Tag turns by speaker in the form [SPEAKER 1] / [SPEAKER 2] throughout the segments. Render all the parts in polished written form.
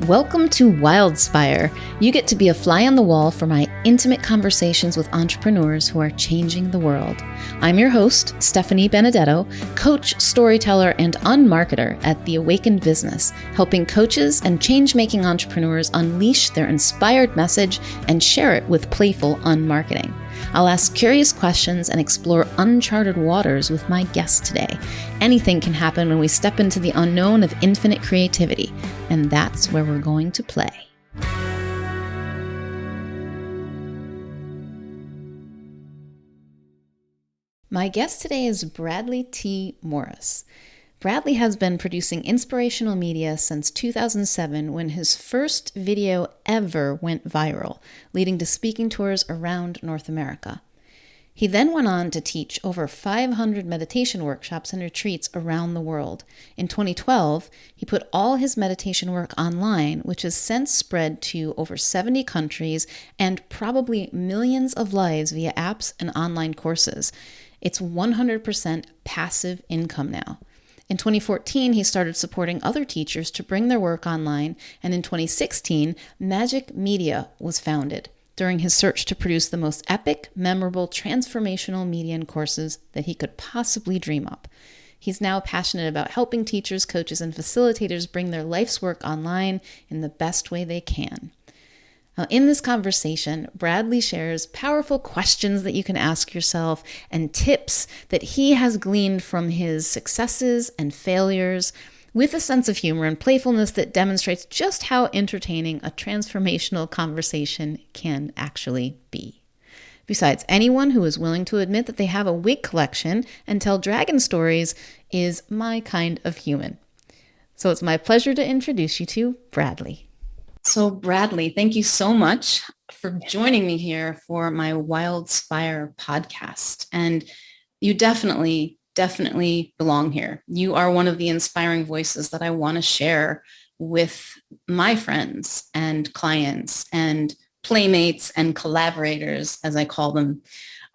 [SPEAKER 1] Welcome to Wildspire. You get to be a fly on the wall for my intimate conversations with entrepreneurs who are changing the world. I'm your host, Stephanie Benedetto, coach, storyteller, and unmarketer at The Awakened Business, helping coaches and change-making entrepreneurs unleash their inspired message and share it with playful unmarketing. I'll ask curious questions and explore uncharted waters with my guest today. Anything can happen when we step into the unknown of infinite creativity, and that's where we're going to play. My guest today is Bradley T. Morris. Bradley has been producing inspirational media since 2007 when his first video ever went viral, leading to speaking tours around North America. He then went on to teach over 500 meditation workshops and retreats around the world. In 2012, he put all his meditation work online, which has since spread to over 70 countries and probably millions of lives via apps and online courses. It's 100% passive income now. In 2014, he started supporting other teachers to bring their work online, and in 2016, Magic Media was founded during his search to produce the most epic, memorable, transformational media and courses that he could possibly dream up. He's now passionate about helping teachers, coaches, and facilitators bring their life's work online in the best way they can. Now, in this conversation, Bradley shares powerful questions that you can ask yourself and tips that he has gleaned from his successes and failures with a sense of humor and playfulness that demonstrates just how entertaining a transformational conversation can actually be. Besides, anyone who is willing to admit that they have a wig collection and tell dragon stories is my kind of human. So it's my pleasure to introduce you to Bradley. So Bradley, thank you so much for joining me here for my Wildspire podcast. And you definitely belong here. You are one of the inspiring voices that I want to share with my friends and clients and playmates and collaborators, as I call them.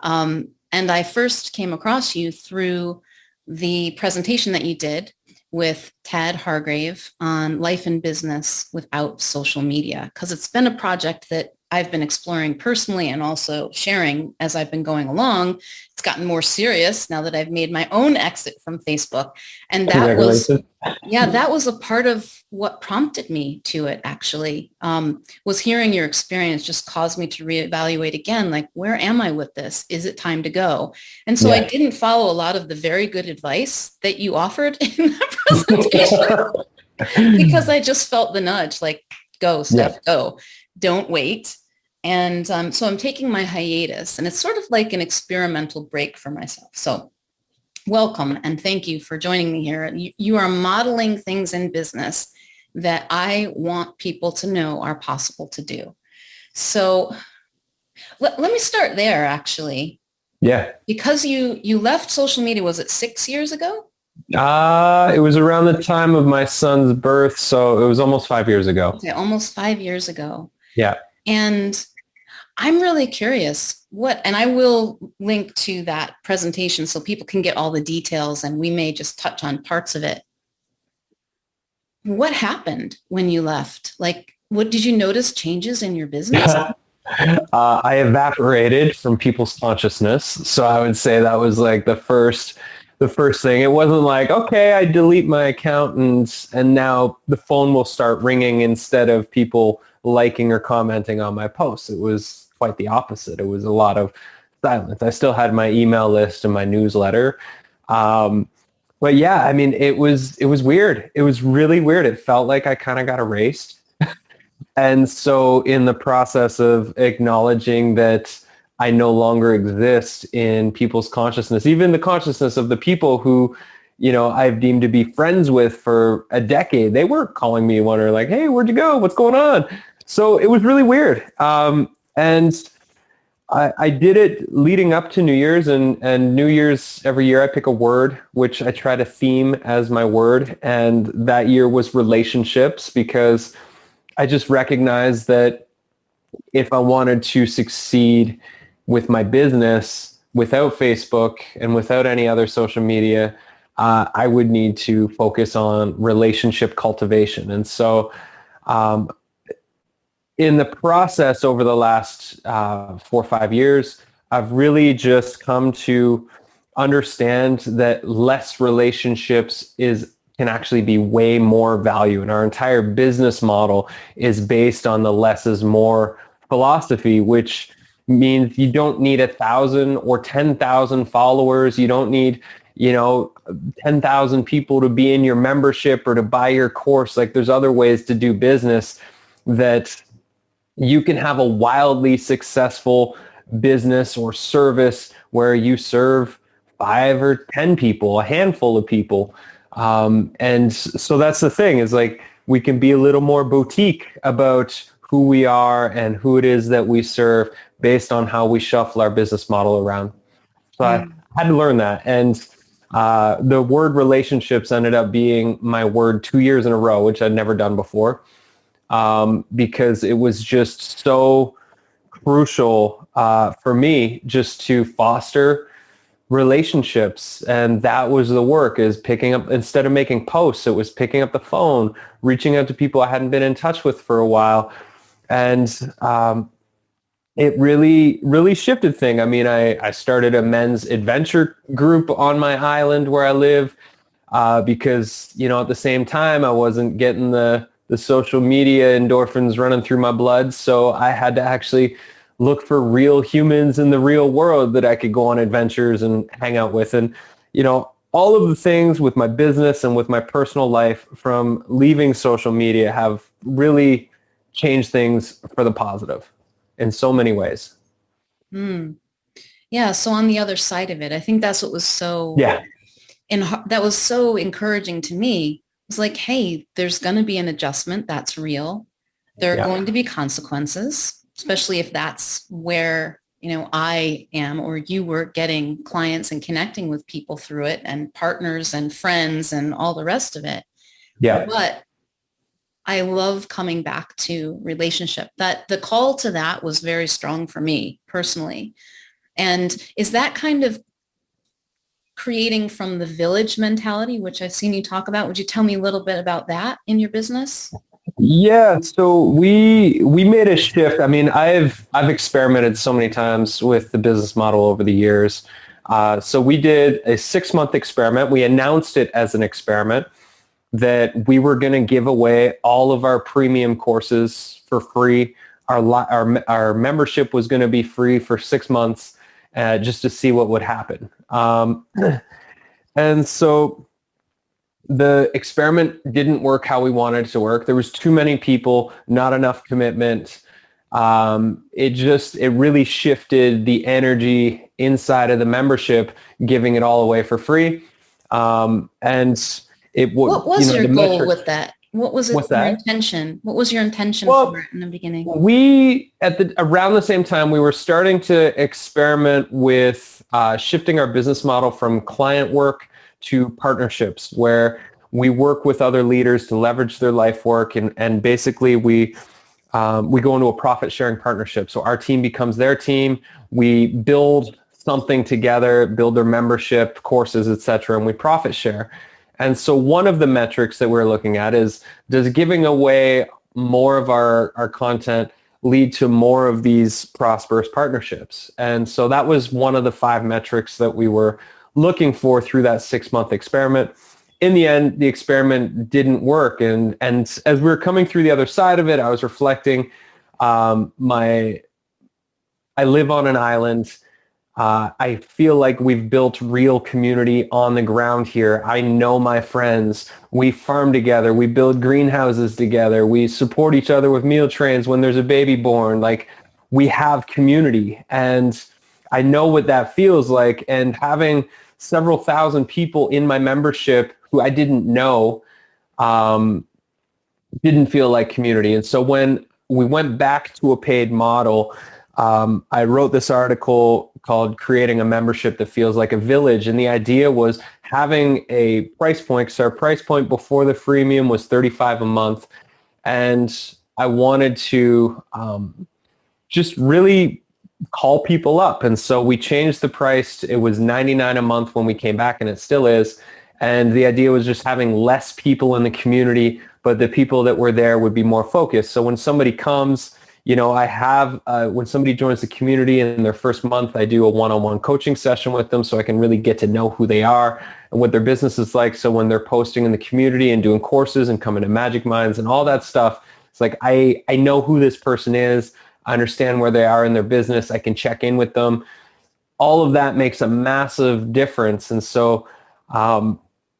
[SPEAKER 1] And I first came across you through the presentation that you did with Tad Hargrave on life and business without social media, because it's been a project that I've been exploring personally and also sharing as I've been going along. It's gotten more serious now that I've made my own exit from Facebook. And that was a part of what prompted me to it, actually, was hearing your experience just caused me to reevaluate again, like, where am I with this? Is it time to go? And so I didn't follow a lot of the very good advice that you offered in that presentation because I just felt the nudge, like, go, Steph, go. Don't wait. And so I'm taking my hiatus, and it's sort of like an experimental break for myself. So welcome, and thank you for joining me here. You are modeling things in business that I want people to know are possible to do. So let me start there, actually.
[SPEAKER 2] Yeah.
[SPEAKER 1] Because you left social media, was it 6 years ago?
[SPEAKER 2] It was around the time of my son's birth, so it was almost 5 years ago.
[SPEAKER 1] Okay, almost 5 years ago.
[SPEAKER 2] Yeah.
[SPEAKER 1] And I'm really curious and I will link to that presentation so people can get all the details, and we may just touch on parts of it. What happened when you left? Like, what did you notice changes in your business?
[SPEAKER 2] I evaporated from people's consciousness. So I would say that was like the first thing. It wasn't like, okay, I delete my account and now the phone will start ringing instead of people liking or commenting on my posts. It was quite the opposite. It was a lot of silence. I still had my email list and my newsletter. But yeah, I mean, it was weird. It was really weird. It felt like I kind of got erased. And so in the process of acknowledging that I no longer exist in people's consciousness, even the consciousness of the people who, I've deemed to be friends with for a decade, they weren't calling me wondering like, hey, where'd you go? What's going on? So it was really weird. And I did it leading up to New Year's, and New Year's every year I pick a word, which I try to theme as my word. And that year was relationships, because I just recognized that if I wanted to succeed with my business without Facebook and without any other social media, I would need to focus on relationship cultivation. And so In the process over the last 4 or 5 years, I've really just come to understand that less relationships is can actually be way more value. And our entire business model is based on the less is more philosophy, which means you don't need 1,000 or 10,000 followers. You don't need, 10,000 people to be in your membership or to buy your course. Like there's other ways to do business that you can have a wildly successful business or service where you serve 5 or 10 people, a handful of people. And so that's the thing is like we can be a little more boutique about who we are and who it is that we serve based on how we shuffle our business model around. So I had to learn that. And the word relationships ended up being my word 2 years in a row, which I'd never done before. Because it was just so crucial for me just to foster relationships. And that was the work, is picking up, instead of making posts, it was picking up the phone, reaching out to people I hadn't been in touch with for a while. And it really, really shifted things. I mean, I started a men's adventure group on my island where I live because, at the same time, I wasn't getting the social media endorphins running through my blood. So I had to actually look for real humans in the real world that I could go on adventures and hang out with. And, all of the things with my business and with my personal life from leaving social media have really changed things for the positive in so many ways.
[SPEAKER 1] Yeah. So on the other side of it, I think that's what was
[SPEAKER 2] Yeah.
[SPEAKER 1] and that was so encouraging to me. It was like, hey, there's going to be an adjustment. That's real. There are
[SPEAKER 2] Yeah.
[SPEAKER 1] going to be consequences, especially if that's where, I am or you were getting clients and connecting with people through it and partners and friends and all the rest of it.
[SPEAKER 2] Yeah.
[SPEAKER 1] But I love coming back to relationship. That the call to that was very strong for me personally. And is that kind of creating from the village mentality, which I've seen you talk about? Would you tell me a little bit about that in your business?
[SPEAKER 2] Yeah, so we made a shift. I mean, I've experimented so many times with the business model over the years. So we did a 6-month experiment. We announced it as an experiment that we were going to give away all of our premium courses for free. Our membership was going to be free for 6 months, just to see what would happen. And so the experiment didn't work how we wanted it to work. There was too many people, not enough commitment. It really shifted the energy inside of the membership, giving it all away for free. And it would.
[SPEAKER 1] What was your goal with that? What was
[SPEAKER 2] What's
[SPEAKER 1] your
[SPEAKER 2] that?
[SPEAKER 1] intention? What was your intention
[SPEAKER 2] Well,
[SPEAKER 1] for it in the beginning?
[SPEAKER 2] we around the same time we were starting to experiment with shifting our business model from client work to partnerships, where we work with other leaders to leverage their life work, and basically we go into a profit sharing partnership. So our team becomes their team. We build something together, build their membership, courses, etc., and we profit share. And so one of the metrics that we're looking at is, does giving away more of our content lead to more of these prosperous partnerships? And so that was one of the 5 metrics that we were looking for through that 6-month experiment. In the end, the experiment didn't work. And as we were coming through the other side of it, I was reflecting, I live on an island. I feel like we've built real community on the ground here. I know my friends. We farm together. We build greenhouses together. We support each other with meal trains when there's a baby born. Like, we have community. And I know what that feels like. And having several thousand people in my membership who I didn't know didn't feel like community. And so when we went back to a paid model, I wrote this article called Creating a Membership That Feels Like a Village. And the idea was having a price point, because our price point before the freemium was $35 a month. And I wanted to just really call people up. And so we changed the price. It was $99 a month when we came back, and it still is. And the idea was just having less people in the community, but the people that were there would be more focused. So when somebody comes, I have, when somebody joins the community in their first month, I do a one-on-one coaching session with them so I can really get to know who they are and what their business is like. So when they're posting in the community and doing courses and coming to Magic Minds and all that stuff, it's like, I know who this person is. I understand where they are in their business. I can check in with them. All of that makes a massive difference. And so,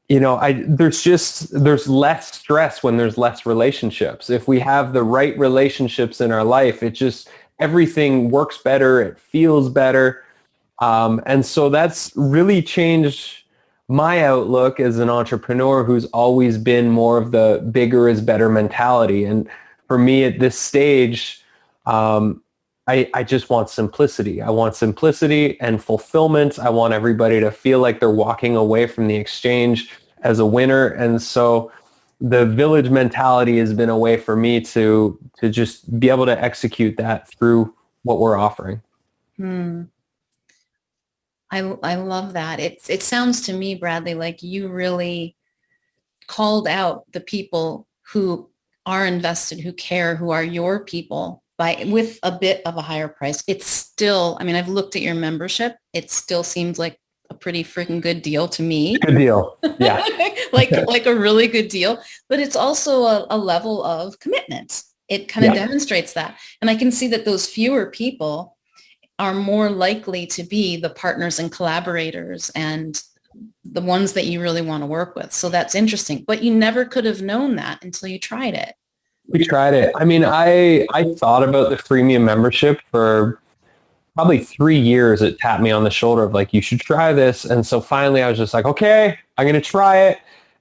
[SPEAKER 2] there's less stress when there's less relationships. If we have the right relationships in our life, everything works better. It feels better. And so that's really changed my outlook as an entrepreneur who's always been more of the bigger is better mentality. And for me at this stage, I just want simplicity. I want simplicity and fulfillment. I want everybody to feel like they're walking away from the exchange as a winner. And so the village mentality has been a way for me to just be able to execute that through what we're offering.
[SPEAKER 1] I love that. It sounds to me, Bradley, like you really called out the people who are invested, who care, who are your people with a bit of a higher price. It's still, I mean, I've looked at your membership. It still seems like a pretty freaking good deal to me.
[SPEAKER 2] Good deal. Yeah.
[SPEAKER 1] like a really good deal, but it's also a level of commitment. It kind of demonstrates that. And I can see that those fewer people are more likely to be the partners and collaborators and the ones that you really want to work with. So that's interesting, but you never could have known that until you tried it.
[SPEAKER 2] We tried it. I mean, I thought about the freemium membership for probably 3 years. It tapped me on the shoulder of like, you should try this. And so finally I was just like, okay, I'm going to try it.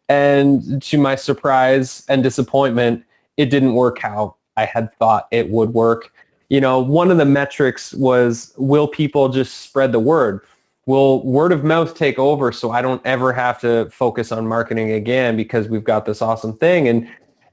[SPEAKER 2] And to my surprise and disappointment, it didn't work how I had thought it would work. One of the metrics was, will people just spread the word? Will word of mouth take over so I don't ever have to focus on marketing again because we've got this awesome thing?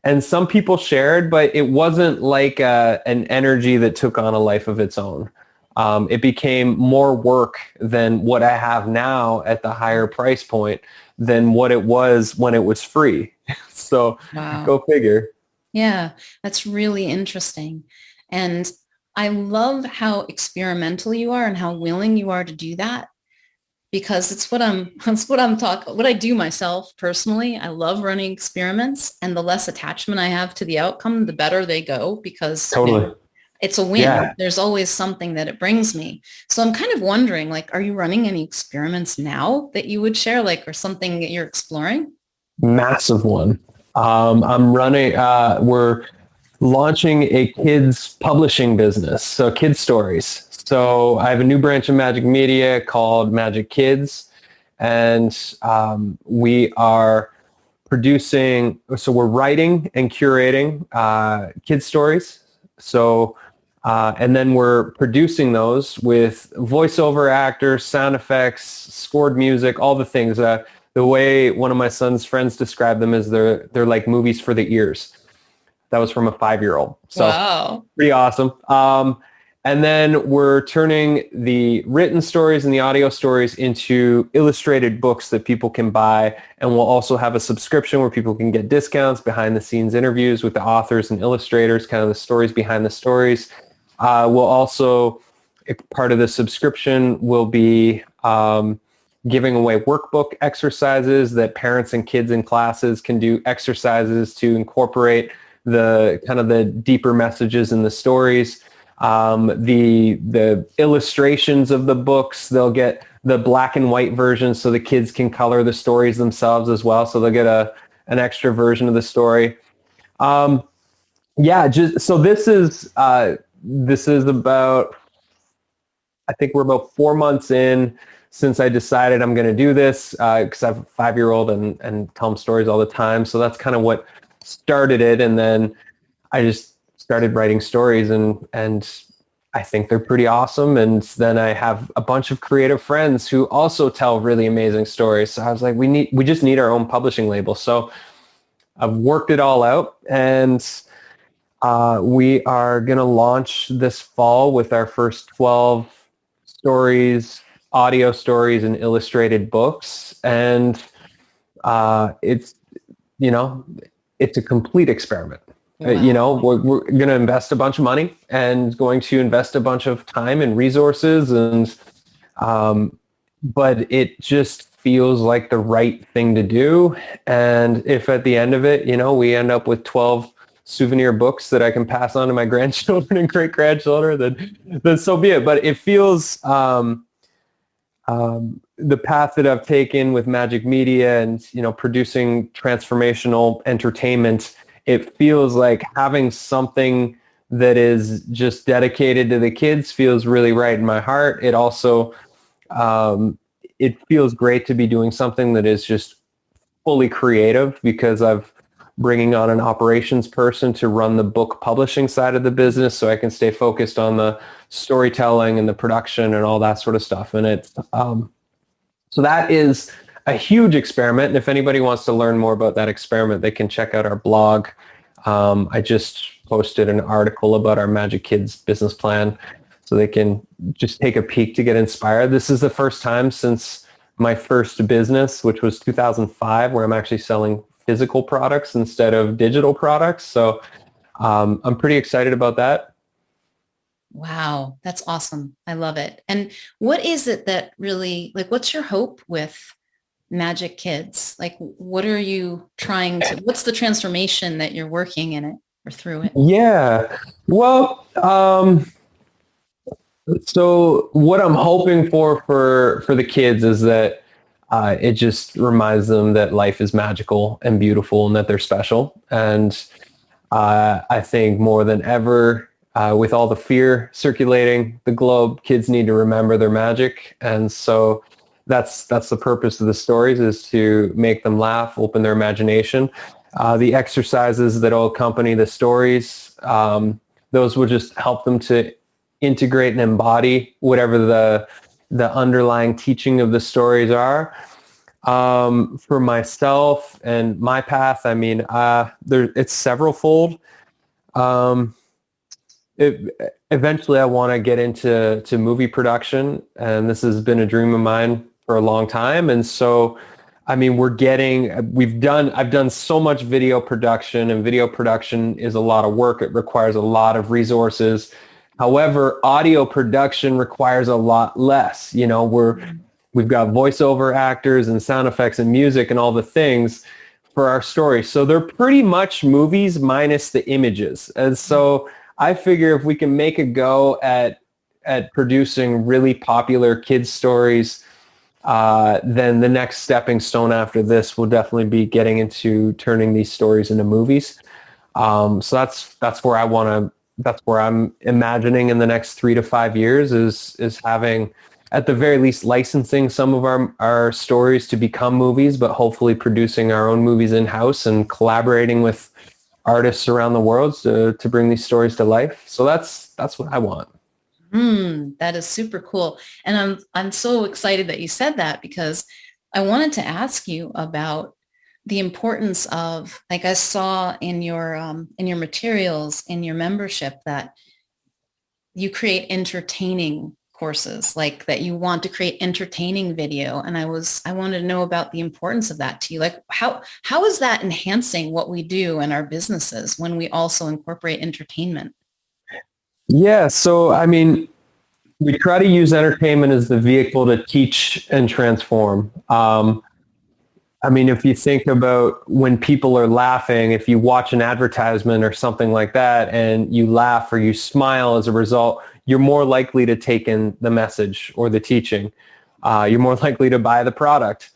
[SPEAKER 2] And some people shared, but it wasn't like an energy that took on a life of its own. It became more work than what I have now at the higher price point than what it was when it was free. So
[SPEAKER 1] Wow.
[SPEAKER 2] Go figure.
[SPEAKER 1] Yeah, that's really interesting. And I love how experimental you are and how willing you are to do that, because what I do myself personally. I love running experiments, and the less attachment I have to the outcome, the better they go, because
[SPEAKER 2] Totally.
[SPEAKER 1] it's a win.
[SPEAKER 2] Yeah.
[SPEAKER 1] There's always something that it brings me. So I'm kind of wondering, like, are you running any experiments now that you would share, like, or something that you're exploring?
[SPEAKER 2] Massive one. We're launching a kids publishing business, so kids stories. So I have a new branch of Magic Media called Magic Kids, and we are producing, so we're writing and curating kids stories. So, and then we're producing those with voiceover actors, sound effects, scored music, all the things. The way one of my son's friends described them is they're like movies for the ears. That was from a 5-year-old. So
[SPEAKER 1] Wow.
[SPEAKER 2] Pretty awesome. And then we're turning the written stories and the audio stories into illustrated books that people can buy. And we'll also have a subscription where people can get discounts, behind the scenes interviews with the authors and illustrators, kind of the stories behind the stories. We'll also, part of the subscription will be giving away workbook exercises that parents and kids in classes can do exercises to incorporate the kind of the deeper messages in the stories. The illustrations of the books, they'll get the black and white version so the kids can color the stories themselves as well. So they'll get an extra version of the story. So this is about, I think we're about 4 months in since I decided I'm going to do this, because I have a 5-year-old and tell them stories all the time. So that's kind of what started it. And then I just started writing stories, and I think they're pretty awesome. And then I have a bunch of creative friends who also tell really amazing stories. So I was like, we just need our own publishing label. So I've worked it all out, and we are going to launch this fall with our first 12 stories, audio stories, and illustrated books. And it's, you know, it's a complete experiment.
[SPEAKER 1] Wow.
[SPEAKER 2] We're going to invest a bunch of money and going to invest a bunch of time and resources, and but it just feels like the right thing to do. And if at the end of it, we end up with 12 souvenir books that I can pass on to my grandchildren and great grandchildren, then so be it. But it feels the path that I've taken with Magic Media and producing transformational entertainment, it feels like having something that is just dedicated to the kids feels really right in my heart. It also it feels great to be doing something that is just fully creative, because I've bringing on an operations person to run the book publishing side of the business, so I can stay focused on the storytelling and the production and all that sort of stuff. And it's so that is a huge experiment. And if anybody wants to learn more about that experiment, they can check out our blog. I just posted an article about our Magic Kids business plan, so they can just take a peek to get inspired. This is the first time since my first business, which was 2005, where I'm actually selling physical products instead of digital products. So I'm pretty excited about that.
[SPEAKER 1] Wow, that's awesome. I love it. And what is it that really, like, what's your hope with Magic Kids? Like, what are you trying to, what's the transformation that you're working in it or through it?
[SPEAKER 2] Yeah. Well, so what I'm hoping for the kids is that it just reminds them that life is magical and beautiful and that they're special. And I think more than ever, with all the fear circulating the globe, kids need to remember their magic. And so that's the purpose of the stories, is to make them laugh, open their imagination. The exercises that will accompany the stories, those will just help them to integrate and embody whatever the underlying teaching of the stories are. For myself and my path, I mean, it's several fold. Um, Eventually, I want to get into movie production, and this has been a dream of mine for a long time. And so, I mean, I've done so much video production, and video production is a lot of work. It requires a lot of resources. However, audio production requires a lot less. We've got voiceover actors and sound effects and music and all the things for our story. So they're pretty much movies minus the images. And so I figure if we can make a go at producing really popular kids stories, then the next stepping stone after this will definitely be getting into turning these stories into movies. So that's where that's where I'm imagining in the next 3 to 5 years is having, at the very least, licensing some of our stories to become movies, but hopefully producing our own movies in-house and collaborating with artists around the world to bring these stories to life. So that's what I want.
[SPEAKER 1] That is super cool. And I'm so excited that you said that, because I wanted to ask you about the importance of, like, I saw in your materials, in your membership, that you create entertaining courses, like that you want to create entertaining video. And I wanted to know about the importance of that to you. Like, how is that enhancing what we do in our businesses when we also incorporate entertainment?
[SPEAKER 2] Yeah. So, I mean, we try to use entertainment as the vehicle to teach and transform. I mean, if you think about when people are laughing, if you watch an advertisement or something like that and you laugh or you smile as a result, you're more likely to take in the message or the teaching. You're more likely to buy the product.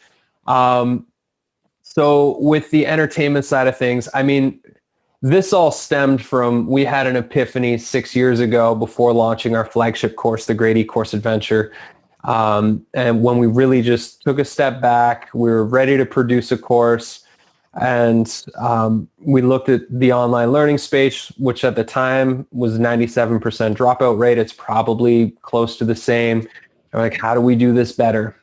[SPEAKER 2] So with the entertainment side of things, I mean, this all stemmed from, we had an epiphany 6 years ago before launching our flagship course, the Great E-Course Adventure. And when we really just took a step back, we were ready to produce a course, and we looked at the online learning space, which at the time was 97% dropout rate. It's probably close to the same. And like, how do we do this better?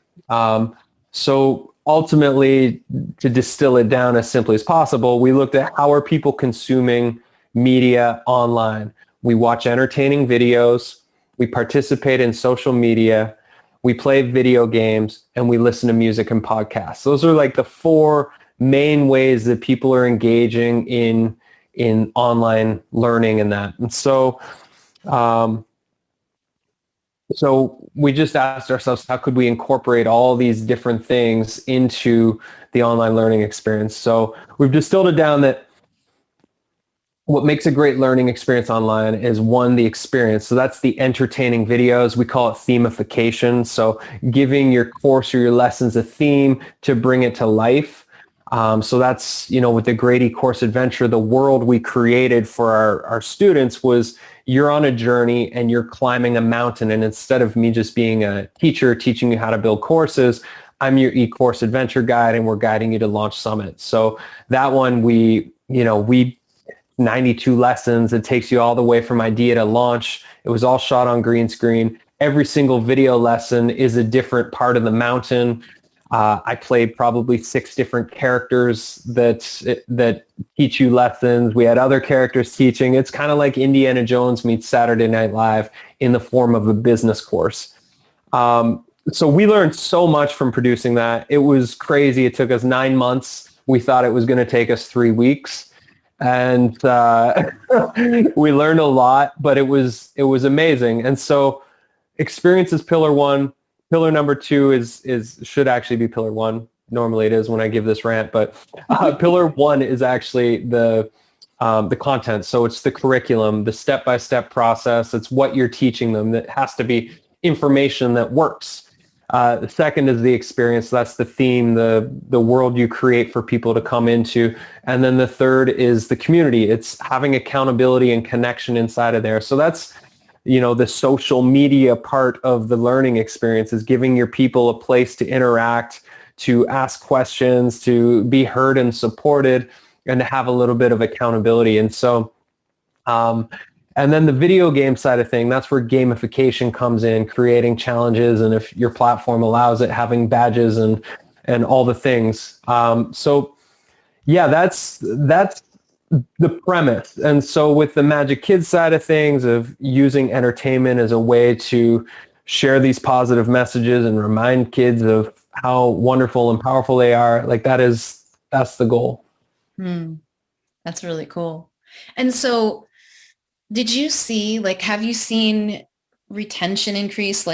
[SPEAKER 2] So ultimately, to distill it down as simply as possible, we looked at how are people consuming media online. We watch entertaining videos. We participate in social media. we play video games, and we listen to music and podcasts. Those are like the four main ways that people are engaging in online learning and that. And so we just asked ourselves, how could we incorporate all these different things into the online learning experience? So we've distilled it down that what makes a great learning experience online is, one, the experience. So that's the entertaining videos. We call it themification. So giving your course or your lessons a theme to bring it to life. So that's, with the Grady Course Adventure, the world we created for our students was, you're on a journey and you're climbing a mountain. And instead of me just being a teacher teaching you how to build courses, I'm your e-course adventure guide, and we're guiding you to Launch Summit. So that one, we 92 lessons. It takes you all the way from idea to launch. It was all shot on green screen. Every single video lesson is a different part of the mountain. I played probably 6 different characters that teach you lessons. We had other characters teaching. It's kind of like Indiana Jones meets Saturday Night Live in the form of a business course. So we learned so much from producing that. It was crazy. It took us 9 months. We thought it was going to take us 3 weeks. And we learned a lot, but it was amazing. And so experience is pillar one. Pillar number 2 should actually be pillar 1. Normally it is when I give this rant, but pillar 1 is actually the content. So it's the curriculum, the step-by-step process. It's what you're teaching them. That has to be information that works. The second is the experience. That's the theme, the world you create for people to come into. And then the third is the community. It's having accountability and connection inside of there. So that's, the social media part of the learning experience, is giving your people a place to interact, to ask questions, to be heard and supported, and to have a little bit of accountability. And so, and then the video game side of thing, that's where gamification comes in, creating challenges, and if your platform allows it, having badges and all the things. So yeah, that's the premise. And so with the Magic Kids side of things, of using entertainment as a way to share these positive messages and remind kids of how wonderful and powerful they are, like that's the goal.
[SPEAKER 1] That's really cool. And so did you see, have you seen retention increase,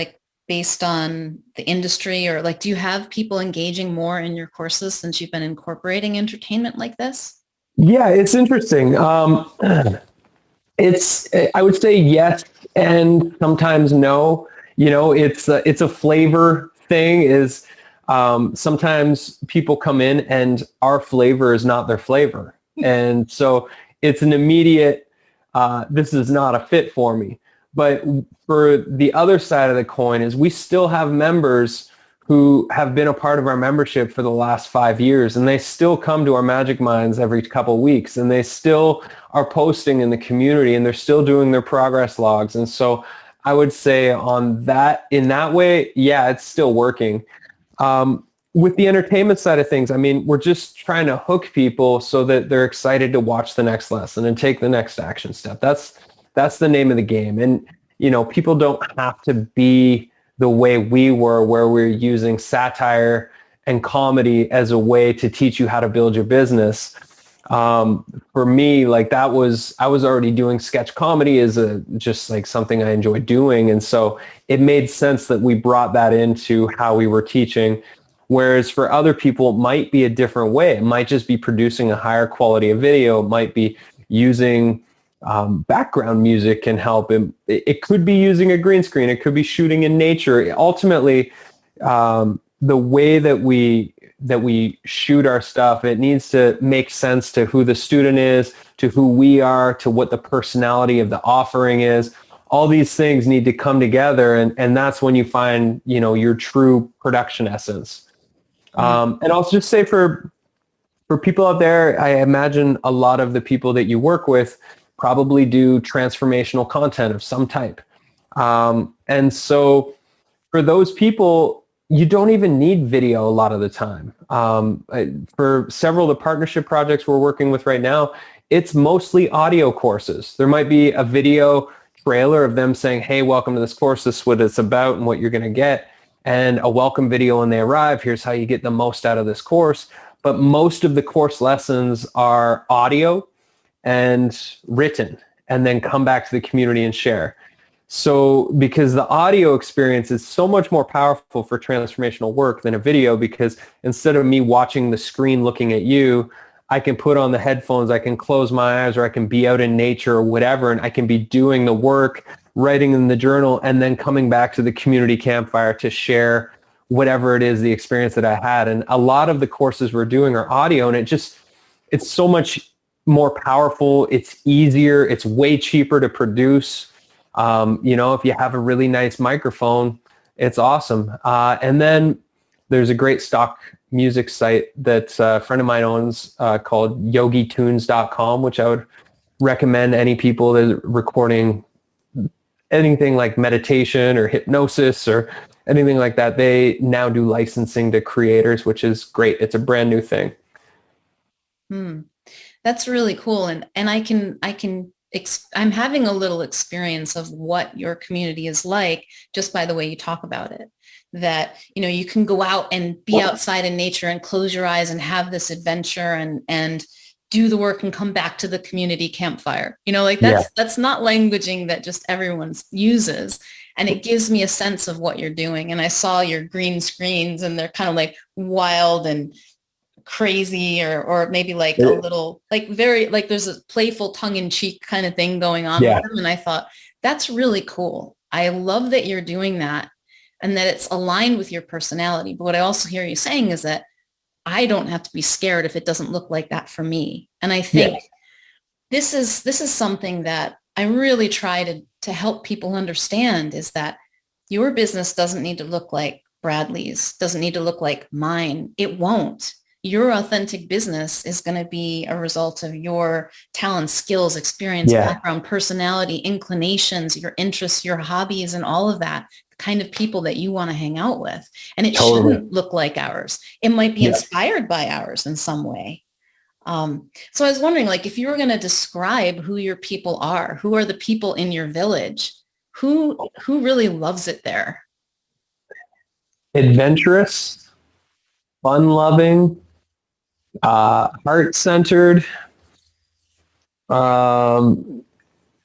[SPEAKER 1] based on the industry, or do you have people engaging more in your courses since you've been incorporating entertainment like this?
[SPEAKER 2] Yeah, it's interesting. I would say yes and sometimes no. It's a flavor thing. Is sometimes people come in and our flavor is not their flavor, and so it's an immediate. This is not a fit for me. But for the other side of the coin is, we still have members who have been a part of our membership for the last 5 years, and they still come to our Magic Minds every couple of weeks, and they still are posting in the community, and they're still doing their progress logs. And so I would say in that way, yeah, it's still working. With the entertainment side of things, we're just trying to hook people so that they're excited to watch the next lesson and take the next action step. That's the name of the game. And, people don't have to be the way we were, where we're using satire and comedy as a way to teach you how to build your business. For me, I was already doing sketch comedy as just something I enjoy doing. And so it made sense that we brought that into how we were teaching. Whereas for other people, it might be a different way. It might just be producing a higher quality of video. It might be using background music can help. It could be using a green screen. It could be shooting in nature. Ultimately, the way that we shoot our stuff, it needs to make sense to who the student is, to who we are, to what the personality of the offering is. All these things need to come together, and that's when you find, your true production essence. And I'll just say for people out there, I imagine a lot of the people that you work with probably do transformational content of some type. And so for those people, you don't even need video a lot of the time. For several of the partnership projects we're working with right now, it's mostly audio courses. There might be a video trailer of them saying, hey, welcome to this course. This is what it's about and what you're going to get. and a welcome video when they arrive. Here's how you get the most out of this course. But most of the course lessons are audio and written, and then come back to the community and share. So because the audio experience is so much more powerful for transformational work than a video, because instead of me watching the screen looking at you, I can put on the headphones, I can close my eyes, or I can be out in nature or whatever, and I can be doing the work, writing in the journal, and then coming back to the community campfire to share whatever it is, the experience that I had. And a lot of the courses we're doing are audio, and it's so much more powerful. It's easier. It's way cheaper to produce. If you have a really nice microphone, it's awesome. And then there's a great stock music site that a friend of mine owns called yogitunes.com, which I would recommend any people that are recording anything like meditation or hypnosis or anything like that. They now do licensing to creators, which is great. It's a brand new thing.
[SPEAKER 1] That's really cool. And I'm having a little experience of what your community is like just by the way you talk about it. That, you can go out and be outside in nature and close your eyes and have this adventure and do the work and come back to the community campfire. That's not languaging that just everyone uses. And it gives me a sense of what you're doing. And I saw your green screens and they're kind of like wild and crazy or maybe like a little like very like there's a playful tongue-in-cheek kind of thing going on with them. And I thought that's really cool. I love that you're doing that and that it's aligned with your personality. But what I also hear you saying is that I don't have to be scared if it doesn't look like that for me. And I think this is something that I really try to help people understand is that your business doesn't need to look like Bradley's, doesn't need to look like mine. It won't. Your authentic business is going to be a result of your talents, skills, experience, background, personality, inclinations, your interests, your hobbies, and all of that, the kind of people that you want to hang out with. And it shouldn't look like ours. It might be inspired by ours in some way. So I was wondering, like, if you were going to describe who your people are, who are the people in your village, who really loves it there?
[SPEAKER 2] Adventurous, fun-loving, heart-centered. I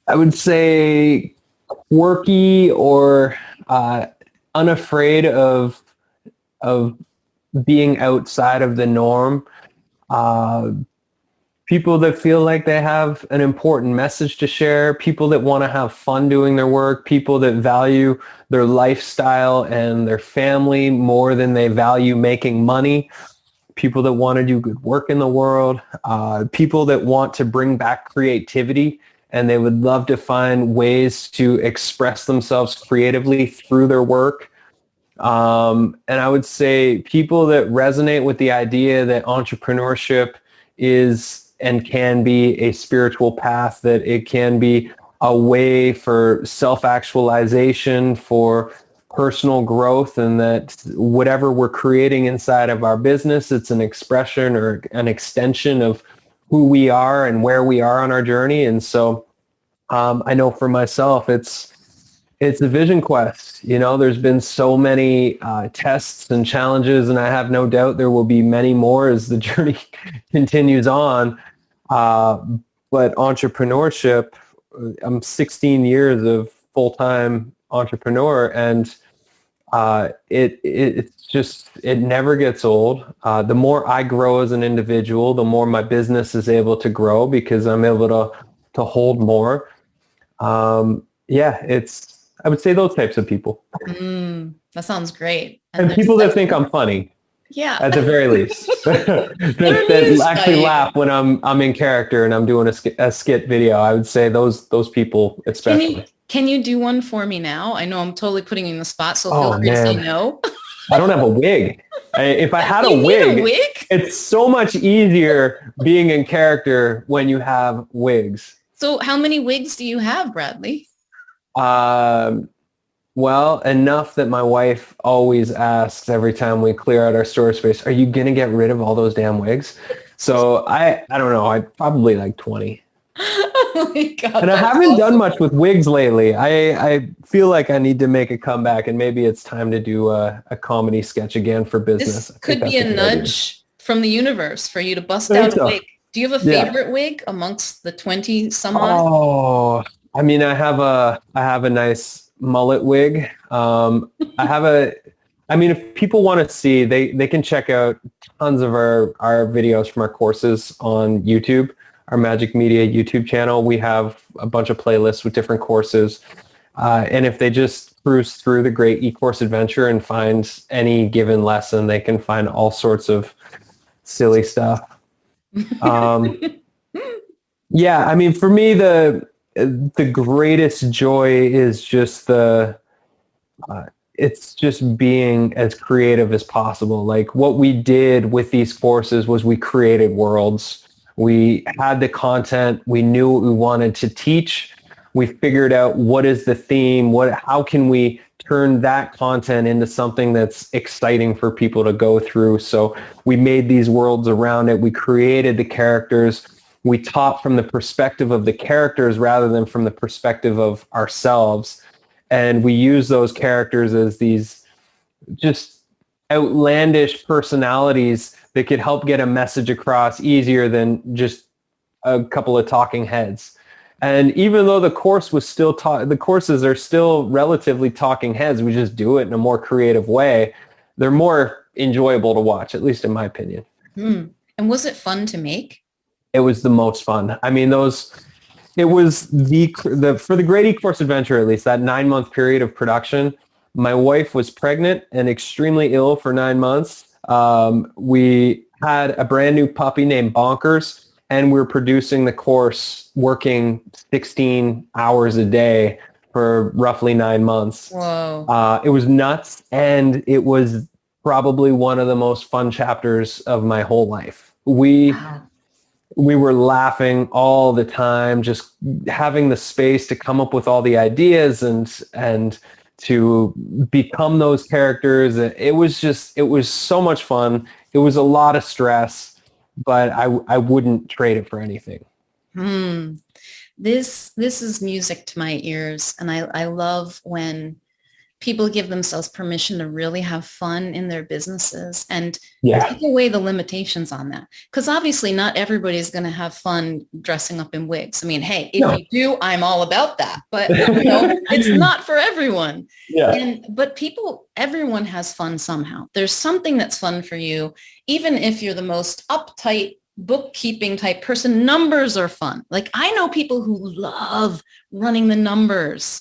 [SPEAKER 2] would say quirky or unafraid of being outside of the norm. People that feel like they have an important message to share, people that want to have fun doing their work, people that value their lifestyle and their family more than they value making money, people that want to do good work in the world, people that want to bring back creativity and they would love to find ways to express themselves creatively through their work. And I would say people that resonate with the idea that entrepreneurship is and can be a spiritual path, that it can be a way for self-actualization, for personal growth, and that whatever we're creating inside of our business, it's an expression or an extension of who we are and where we are on our journey. And so I know for myself, it's a vision quest. There's been so many tests and challenges, and I have no doubt there will be many more as the journey continues on. But entrepreneurship, I'm 16 years of full-time entrepreneur, and it never gets old. The more I grow as an individual, the more my business is able to grow because I'm able to hold more. I would say those types of people.
[SPEAKER 1] That sounds great.
[SPEAKER 2] And people that think I'm funny.
[SPEAKER 1] Yeah.
[SPEAKER 2] At the very least. that actually laugh when I'm in character and I'm doing a skit video. I would say those people especially.
[SPEAKER 1] Can you do one for me now? I know I'm totally putting you in the spot, so feel free to say no.
[SPEAKER 2] I don't have a wig. If I had a wig, it's so much easier being in character when you have wigs.
[SPEAKER 1] So how many wigs do you have, Bradley?
[SPEAKER 2] Well, enough that my wife always asks every time we clear out our storage space, are you going to get rid of all those damn wigs? So I don't know. I probably like 20.
[SPEAKER 1] Oh my God,
[SPEAKER 2] And I
[SPEAKER 1] that's
[SPEAKER 2] haven't done
[SPEAKER 1] awesome.
[SPEAKER 2] much with wigs lately. I feel like I need to make a comeback, and maybe it's time to do a comedy sketch again for business.
[SPEAKER 1] This
[SPEAKER 2] I think
[SPEAKER 1] could be
[SPEAKER 2] that's a
[SPEAKER 1] a
[SPEAKER 2] good idea.
[SPEAKER 1] nudge from the universe for you to
[SPEAKER 2] I
[SPEAKER 1] bust
[SPEAKER 2] think
[SPEAKER 1] out a
[SPEAKER 2] so.
[SPEAKER 1] wig. Do you have a
[SPEAKER 2] Yeah.
[SPEAKER 1] favorite wig amongst the 20 some odd?
[SPEAKER 2] Oh, I mean, I have a nice mullet wig. I have a I mean, if people want to see, they can check out tons of our videos from our courses on YouTube, our Magic Media YouTube channel. We have a bunch of playlists with different courses. And if they just cruise through the Great E-Course Adventure and find any given lesson, they can find all sorts of silly stuff. Um, yeah, I mean, for me, the greatest joy is just uh, it's just being as creative as possible. Like what we did with these courses was we created worlds. We had the content. We knew what we wanted to teach. We figured out what is the theme, how can we turn that content into something that's exciting for people to go through. So we made these worlds around it. We created the characters. We taught from the perspective of the characters rather than from the perspective of ourselves, and we use those characters as these just outlandish personalities that could help get a message across easier than just a couple of talking heads. And even though the course was still taught, the courses are still relatively talking heads. We just do it in a more creative way. They're more enjoyable to watch, at least in my opinion.
[SPEAKER 1] Hmm. And was it fun to make?
[SPEAKER 2] It was the most fun. I mean, it was the for the Great E-Course Adventure, at least that 9 month period of production. My wife was pregnant and extremely ill for 9 months. We had a brand new puppy named Bonkers, and we were producing the course working 16 hours a day for roughly 9 months.
[SPEAKER 1] Whoa.
[SPEAKER 2] It was nuts, and it was probably one of the most fun chapters of my whole life.
[SPEAKER 1] Wow.
[SPEAKER 2] We were laughing all the time, just having the space to come up with all the ideas and to become those characters. It was so much fun. It was a lot of stress, but I wouldn't trade it for anything.
[SPEAKER 1] Hmm. This is music to my ears, and I love when people give themselves permission to really have fun in their businesses and
[SPEAKER 2] Yeah.
[SPEAKER 1] take away the limitations on that. Because obviously not everybody's going to have fun dressing up in wigs. I mean, hey, if
[SPEAKER 2] No.
[SPEAKER 1] you do, I'm all about that. But you know, it's not for everyone.
[SPEAKER 2] Yeah.
[SPEAKER 1] But everyone has fun somehow. There's something that's fun for you, even if you're the most uptight bookkeeping type person. Numbers are fun. Like I know people who love running the numbers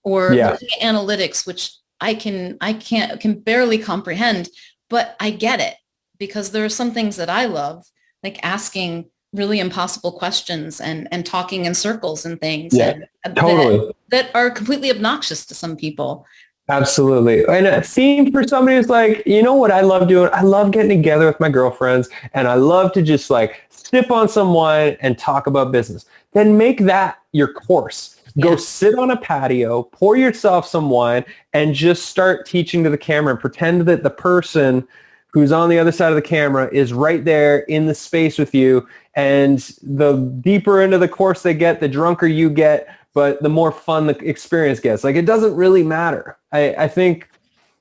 [SPEAKER 1] or
[SPEAKER 2] Yeah.
[SPEAKER 1] looking at analytics, which can barely comprehend, but I get it because there are some things that I love, like asking really impossible questions and talking in circles and things
[SPEAKER 2] Yeah.
[SPEAKER 1] and
[SPEAKER 2] Totally.
[SPEAKER 1] that are completely obnoxious to some people.
[SPEAKER 2] Absolutely. And a theme for somebody is like, you know what I love doing? I love getting together with my girlfriends, and I love to just like sip on some wine and talk about business. Then make that your course. Go
[SPEAKER 1] Yeah.
[SPEAKER 2] sit on a patio, pour yourself some wine, and just start teaching to the camera and pretend that the person who's on the other side of the camera is right there in the space with you. And the deeper into the course they get, the drunker you get, but the more fun the experience gets. Like it doesn't really matter. I think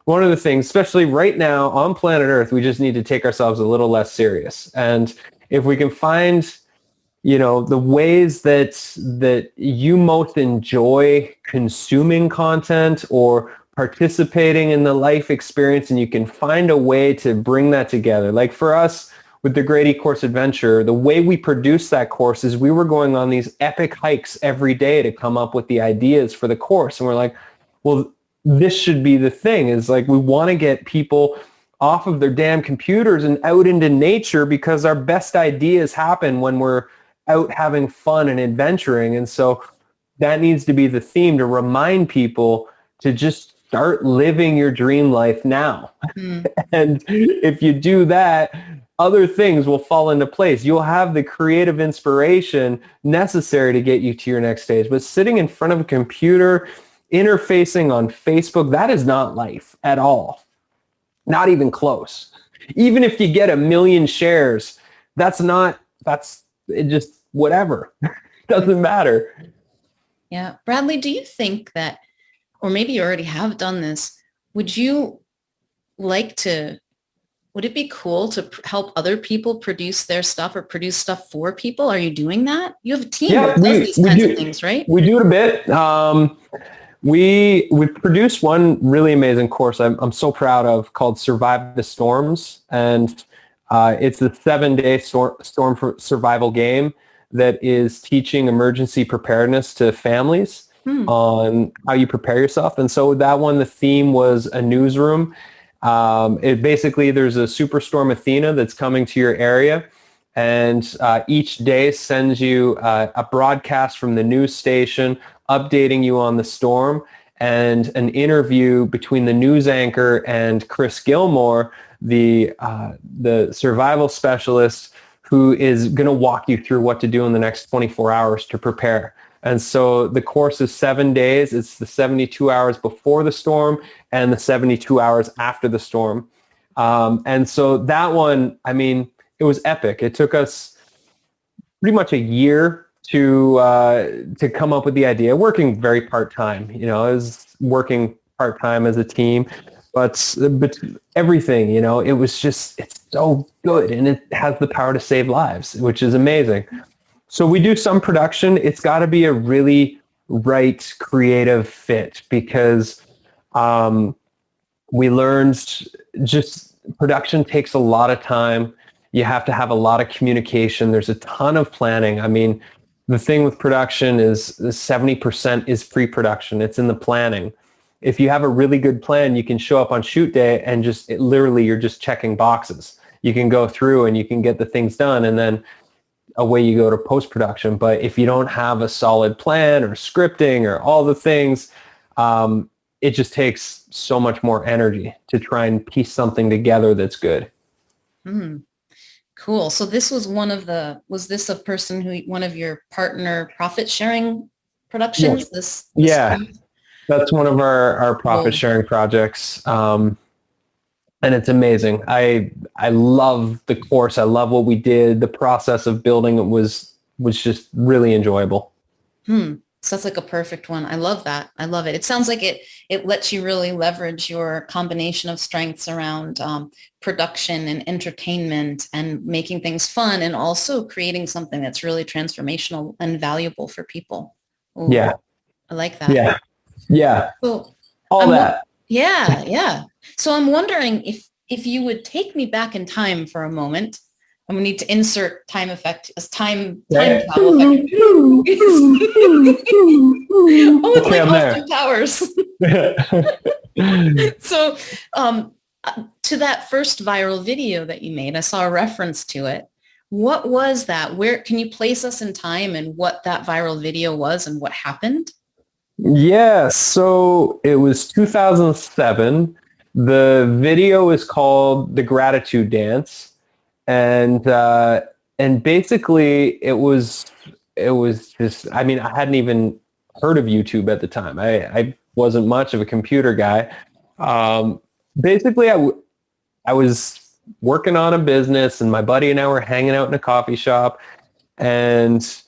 [SPEAKER 2] one of the things, especially right now on planet Earth, we just need to take ourselves a little less serious. And if we can find, the ways that you most enjoy consuming content or participating in the life experience, and you can find a way to bring that together. Like for us with the Great E-Course Adventure, the way we produced that course is we were going on these epic hikes every day to come up with the ideas for the course. And we're like, well, this should be the thing, is like we want to get people off of their damn computers and out into nature, because our best ideas happen when we're out having fun and adventuring. And so that needs to be the theme, to remind people to just start living your dream life now.
[SPEAKER 1] Mm.
[SPEAKER 2] And if you do that, other things will fall into place. You'll have the creative inspiration necessary to get you to your next stage. But sitting in front of a computer, interfacing on Facebook, that is not life at all. Not even close. Even if you get 1 million shares, that's it just whatever. Doesn't matter.
[SPEAKER 1] Yeah. Bradley, do you think that, or maybe you already have done this, would you like to, would it be cool to help other people produce their stuff or produce stuff for people? Are you doing that? You have a team
[SPEAKER 2] Yeah,
[SPEAKER 1] that does these
[SPEAKER 2] we
[SPEAKER 1] kinds of
[SPEAKER 2] do.
[SPEAKER 1] things, right?
[SPEAKER 2] We do it a bit. We produced one really amazing course I'm so proud of called Survive the Storms, and it's a 7-day storm for survival game that is teaching emergency preparedness to families on how you prepare yourself. And so that one, the theme was a newsroom. It basically, there's a superstorm Athena that's coming to your area, and each day sends you a broadcast from the news station updating you on the storm, and an interview between the news anchor and Chris Gilmore, the survival specialist, who is going to walk you through what to do in the next 24 hours to prepare. And so the course is 7 days. It's the 72 hours before the storm and the 72 hours after the storm. And so that one, I mean, it was epic. It took us pretty much a year to come up with the idea, working very part-time. You know, I was working part-time as a team, but everything, you know, it was just, it's so good, and it has the power to save lives, which is amazing. So we do some production. It's got to be a really right creative fit, because we learned just production takes a lot of time. You have to have a lot of communication. There's a ton of planning. I mean, the thing with production is 70% is pre-production. It's in the planning. If you have a really good plan, you can show up on shoot day and just literally you're just checking boxes. You can go through and you can get the things done, and then away you go to post-production. But if you don't have a solid plan or scripting or all the things, it just takes so much more energy to try and piece something together that's good.
[SPEAKER 1] Cool. So this was was this a person one of your partner profit sharing productions?
[SPEAKER 2] Yeah, that's one of our profit sharing projects. And it's amazing. I love the course. I love what we did. The process of building it was just really enjoyable.
[SPEAKER 1] So that's like a perfect one. I love that. I love it. It sounds like it lets you really leverage your combination of strengths around production and entertainment and making things fun, and also creating something that's really transformational and valuable for people. Ooh,
[SPEAKER 2] yeah.
[SPEAKER 1] I like that.
[SPEAKER 2] Yeah. Yeah.
[SPEAKER 1] So
[SPEAKER 2] all that.
[SPEAKER 1] Yeah. Yeah. So I'm wondering if you would take me back in time for a moment. And we need to insert time effect as time travel effect. It's like Austin Powers. So to that first viral video that you made, I saw a reference to it. What was that? Where can you place us in time and what that viral video was and what happened?
[SPEAKER 2] Yeah, so it was 2007. The video is called The Gratitude Dance. And basically it was just, I mean, I hadn't even heard of YouTube at the time. I wasn't much of a computer guy. Basically I was working on a business, and my buddy and I were hanging out in a coffee shop, and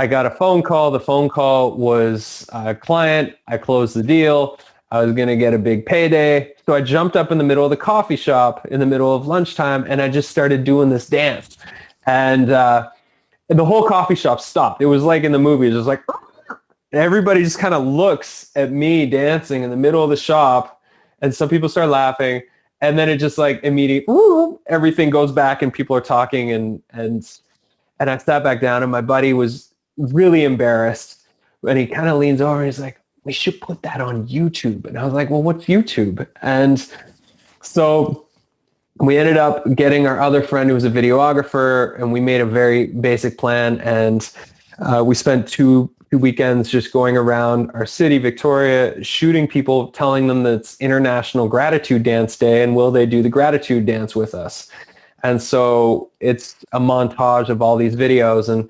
[SPEAKER 2] I got a phone call. The phone call was a client. I closed the deal. I was going to get a big payday. So I jumped up in the middle of the coffee shop in the middle of lunchtime, and I just started doing this dance. And the whole coffee shop stopped. It was like in the movies. It was like, and everybody just kind of looks at me dancing in the middle of the shop, and some people start laughing. And then it just like immediately, everything goes back and people are talking. And I sat back down, and my buddy was really embarrassed. And he kind of leans over and he's like, we should put that on YouTube. And I was like, well, what's YouTube? And so we ended up getting our other friend who was a videographer, and we made a very basic plan. And we spent two weekends just going around our city, Victoria, shooting people, telling them that it's International Gratitude Dance Day, and will they do the gratitude dance with us? And so it's a montage of all these videos, and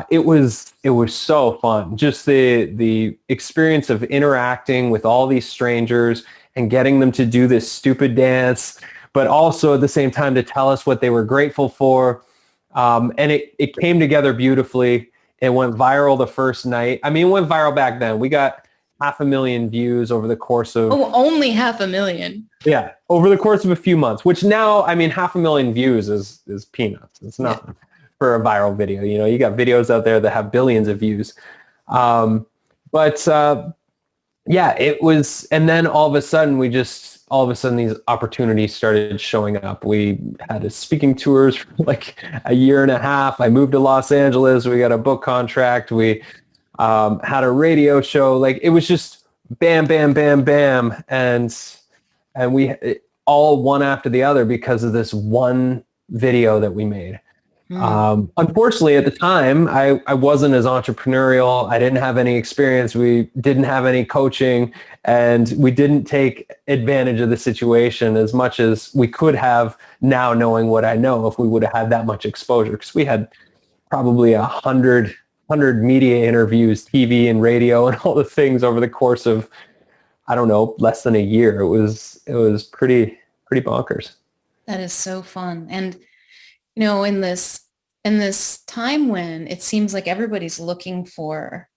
[SPEAKER 2] it was so fun. Just the experience of interacting with all these strangers and getting them to do this stupid dance, but also at the same time to tell us what they were grateful for. And it came together beautifully. It went viral the first night. I mean, it went viral back then. We got 500,000 views over the course of,
[SPEAKER 1] Oh, only 500,000.
[SPEAKER 2] yeah, over the course of a few months, which now, I mean, 500,000 views is peanuts. It's
[SPEAKER 1] Yeah.
[SPEAKER 2] nothing for a viral video. You know, you got videos out there that have billions of views. Um, but yeah, it was, and then all of a sudden these opportunities started showing up. We had a speaking tours for like a year and a half. I moved to Los Angeles. We got a book contract. We had a radio show. Like it was just bam, bam, bam, bam. And we all one after the other because of this one video that we made. Unfortunately, at the time, I wasn't as entrepreneurial. I didn't have any experience. We didn't have any coaching, and we didn't take advantage of the situation as much as we could have now, knowing what I know, if we would have had that much exposure. Because we had probably 100 media interviews, TV and radio, and all the things over the course of, I don't know, less than a year. It was pretty bonkers.
[SPEAKER 1] That is so fun. And in this time when it seems like everybody's looking for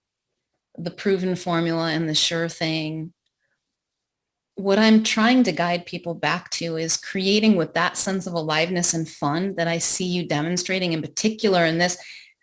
[SPEAKER 1] the proven formula and the sure thing, what I'm trying to guide people back to is creating with that sense of aliveness and fun that I see you demonstrating in particular in this.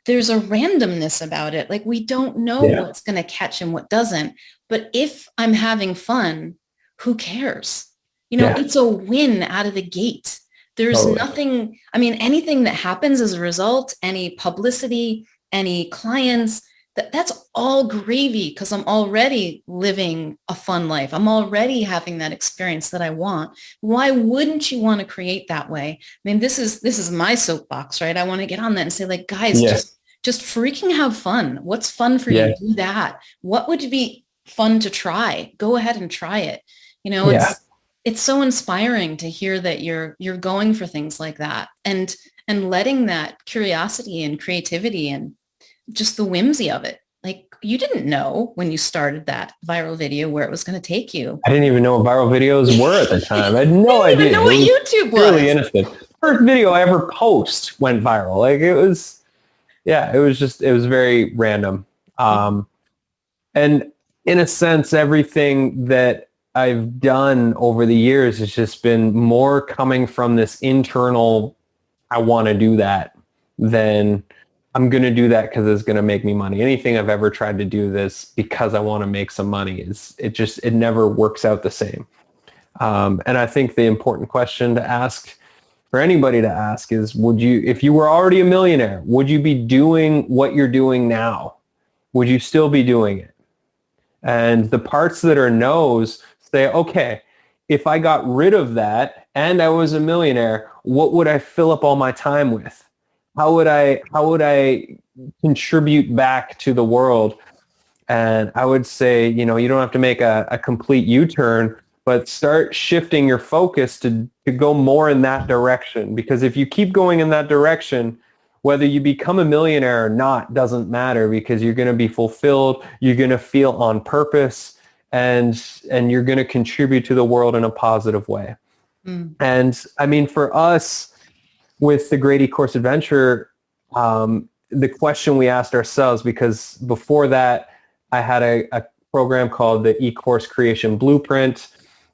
[SPEAKER 1] There's a randomness about it. Like we don't know
[SPEAKER 2] Yeah.
[SPEAKER 1] what's going to catch and what doesn't. But if I'm having fun, who cares?
[SPEAKER 2] Yeah.
[SPEAKER 1] It's a win out of the gate. There's
[SPEAKER 2] Totally.
[SPEAKER 1] nothing, I mean, anything that happens as a result, any publicity, any clients, that's all gravy because I'm already living a fun life. I'm already having that experience that I want. Why wouldn't you want to create that way? I mean, this is my soapbox, right? I want to get on that and say, like, guys,
[SPEAKER 2] Yeah.
[SPEAKER 1] just freaking have fun. What's fun for
[SPEAKER 2] Yeah.
[SPEAKER 1] you? Do that. What would be fun to try? Go ahead and try it.
[SPEAKER 2] Yeah.
[SPEAKER 1] It's so inspiring to hear that you're going for things like that and letting that curiosity and creativity and just the whimsy of it. Like you didn't know when you started that viral video where it was going to take you.
[SPEAKER 2] I didn't even know what viral videos were at the time. I had no
[SPEAKER 1] I didn't even
[SPEAKER 2] idea.
[SPEAKER 1] know what YouTube
[SPEAKER 2] Purely
[SPEAKER 1] was.
[SPEAKER 2] innocent. First video I ever post went viral. Like it was, yeah, it was very random. And in a sense, everything that I've done over the years has just been more coming from this internal, I want to do that, than I'm going to do that because it's going to make me money. Anything I've ever tried to do this because I want to make some money it never works out the same. And I think the important question to ask for anybody to ask is, if you were already a millionaire, would you be doing what you're doing now? Would you still be doing it? And the parts that are no's say, okay, if I got rid of that and I was a millionaire, what would I fill up all my time with? How would I contribute back to the world? And I would say, you don't have to make a complete U-turn, but start shifting your focus to go more in that direction. Because if you keep going in that direction, whether you become a millionaire or not doesn't matter, because you're going to be fulfilled, you're going to feel on purpose, and you're going to contribute to the world in a positive way. And I mean, for us, with the Great E-Course Adventure, the question we asked ourselves, because before that, I had a program called the E-Course Creation Blueprint,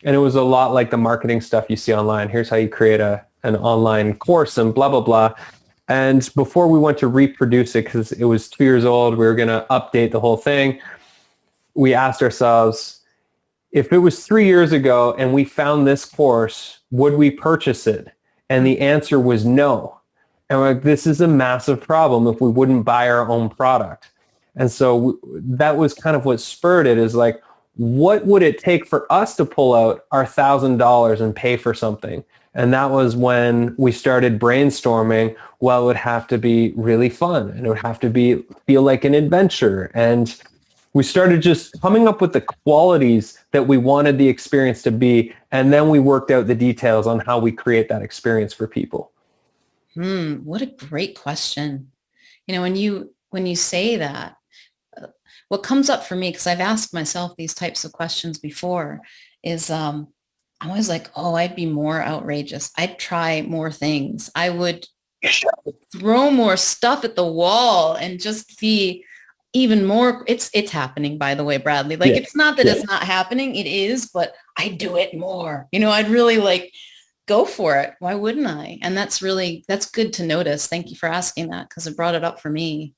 [SPEAKER 2] and it was a lot like the marketing stuff you see online. Here's how you create an online course and blah, blah, blah. And before we went to reproduce it, because it was 2 years old, we were going to update the whole thing. We asked ourselves, if it was 3 years ago and we found this course, would we purchase it? And the answer was no. And we're like, this is a massive problem if we wouldn't buy our own product. And so that was kind of what spurred it, is like, what would it take for us to pull out our $1,000 and pay for something? And that was when we started brainstorming, well, it would have to be really fun and it would have to feel like an adventure. And we started just coming up with the qualities that we wanted the experience to be. And then we worked out the details on how we create that experience for people.
[SPEAKER 1] What a great question. When you say that, what comes up for me, because I've asked myself these types of questions before, is I'm always like, oh, I'd be more outrageous. I'd try more things. I would throw more stuff at the wall and just be even more. It's happening, by the way, Bradley. Like,
[SPEAKER 2] Yeah.
[SPEAKER 1] it's not that
[SPEAKER 2] Yeah.
[SPEAKER 1] it's not happening. It is, but I do it more. I'd really like go for it. Why wouldn't I? And that's good to notice. Thank you for asking that, because it brought it up for me.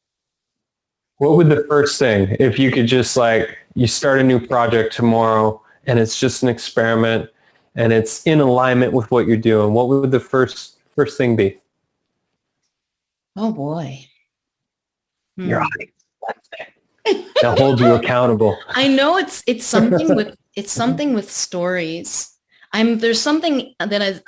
[SPEAKER 2] What would the first thing, if you could just like, you start a new project tomorrow and it's just an experiment and it's in alignment with what you're doing, what would the first thing be?
[SPEAKER 1] Oh boy.
[SPEAKER 2] Your
[SPEAKER 1] Hmm.
[SPEAKER 2] audience. That holds you accountable.
[SPEAKER 1] I know it's something with stories. There's something that